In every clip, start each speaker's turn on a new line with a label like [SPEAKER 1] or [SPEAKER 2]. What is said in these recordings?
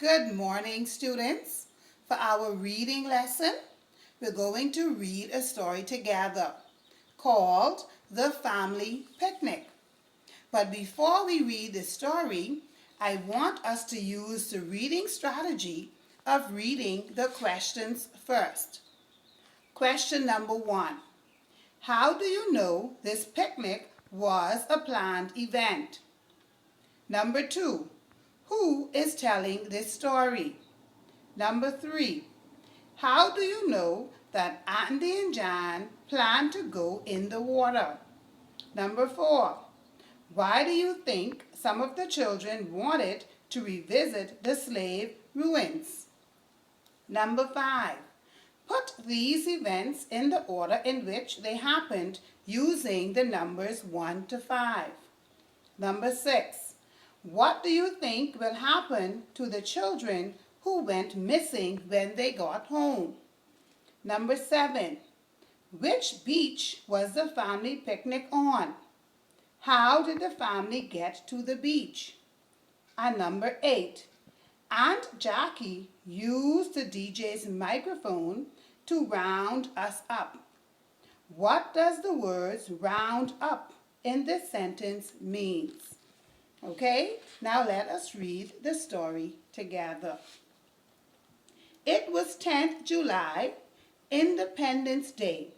[SPEAKER 1] Good morning, students. For our reading lesson, we're going to read a story together called The Family Picnic. But before we read the story, I want us to use the reading strategy of reading the questions first. Question number 1. How do you know this picnic was a planned event? Number 2. Who is telling this story? Number 3. How do you know that Andy and Jan planned to go in the water? Number 4. Why do you think some of the children wanted to revisit the slave ruins? Number 5. Put these events in the order in which they happened using the numbers 1 to 5. Number 6. What do you think will happen to the children who went missing when they got home? Number 7. Which beach was the family picnic on? How did the family get to the beach? And number 8. Aunt Jackie used the DJ's microphone to round us up. What does the words round up in this sentence means? Okay, now let us read the story together. It was 10th July, Independence Day.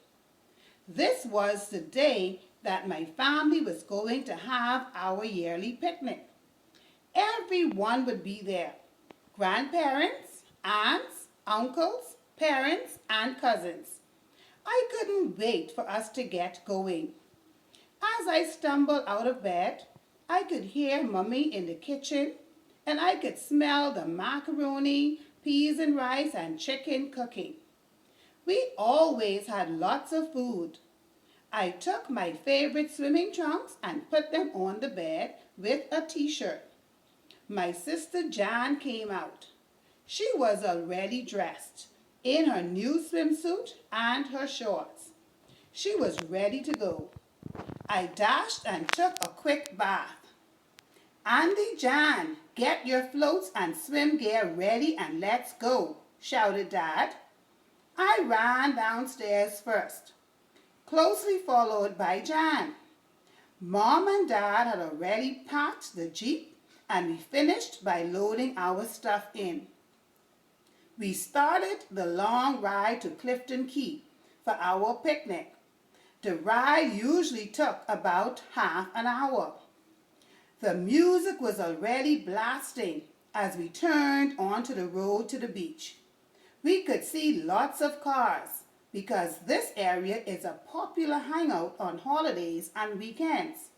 [SPEAKER 1] This was the day that my family was going to have our yearly picnic. Everyone would be there. Grandparents, aunts, uncles, parents, and cousins. I couldn't wait for us to get going. As I stumbled out of bed, I could hear Mummy in the kitchen, and I could smell the macaroni, peas and rice, and chicken cooking. We always had lots of food. I took my favorite swimming trunks and put them on the bed with a t-shirt. My sister Jan came out. She was already dressed in her new swimsuit and her shorts. She was ready to go. I dashed and took a quick bath. Andy, Jan, get your floats and swim gear ready and let's go, shouted Dad. I ran downstairs first, closely followed by Jan. Mom and Dad had already packed the Jeep and we finished by loading our stuff in. We started the long ride to Clifton Key for our picnic. The ride usually took about half an hour. The music was already blasting as we turned onto the road to the beach. We could see lots of cars because this area is a popular hangout on holidays and weekends.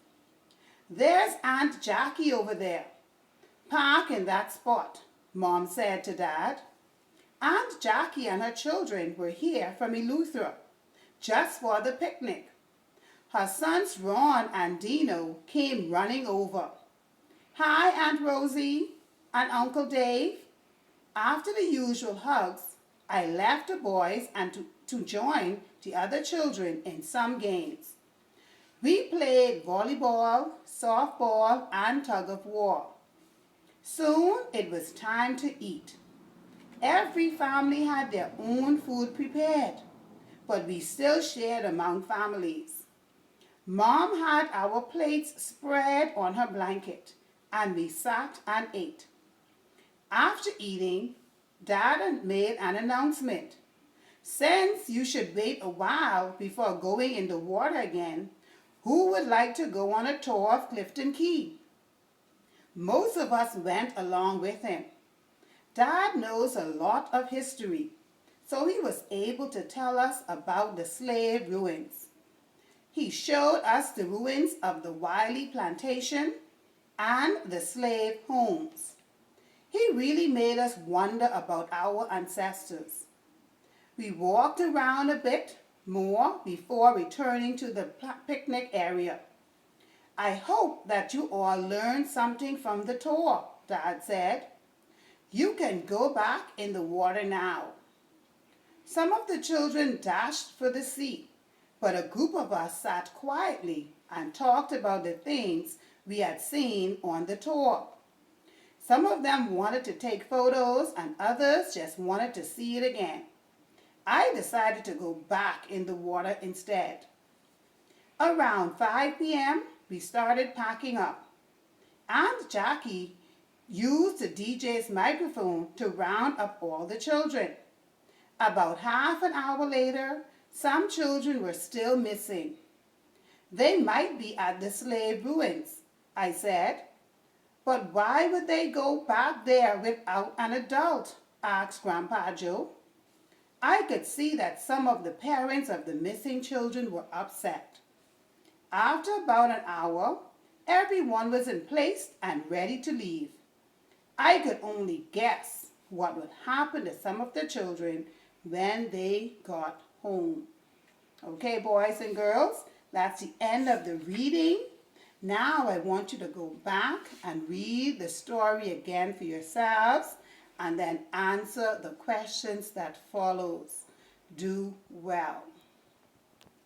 [SPEAKER 1] There's Aunt Jackie over there. Park in that spot, Mom said to Dad. Aunt Jackie and her children were here from Eleuthera just for the picnic. Her sons Ron and Dino came running over. Hi, Aunt Rosie and Uncle Dave. After the usual hugs, I left the boys and to join the other children in some games. We played volleyball, softball, and tug of war. Soon it was time to eat. Every family had their own food prepared, but we still shared among families. Mom had our plates spread on her blanket, and we sat and ate. After eating, Dad made an announcement. Since you should wait a while before going in the water again, who would like to go on a tour of Clifton Key? Most of us went along with him. Dad knows a lot of history, so he was able to tell us about the slave ruins. He showed us the ruins of the Wiley plantation and the slave homes. He really made us wonder about our ancestors. We walked around a bit more before returning to the picnic area. I hope that you all learned something from the tour, Dad said. You can go back in the water now. Some of the children dashed for the sea, but a group of us sat quietly and talked about the things we had seen on the tour. Some of them wanted to take photos and others just wanted to see it again. I decided to go back in the water instead. Around 5 p.m., we started packing up. Aunt Jackie used the DJ's microphone to round up all the children. About half an hour later, some children were still missing. They might be at the slave ruins, I said. But why would they go back there without an adult? Asked Grandpa Joe. I could see that some of the parents of the missing children were upset. After about an hour, everyone was in place and ready to leave. I could only guess what would happen to some of the children when they got home. Okay, boys and girls, that's the end of the reading. Now I want you to go back and read the story again for yourselves and then answer the questions that follows. Do well.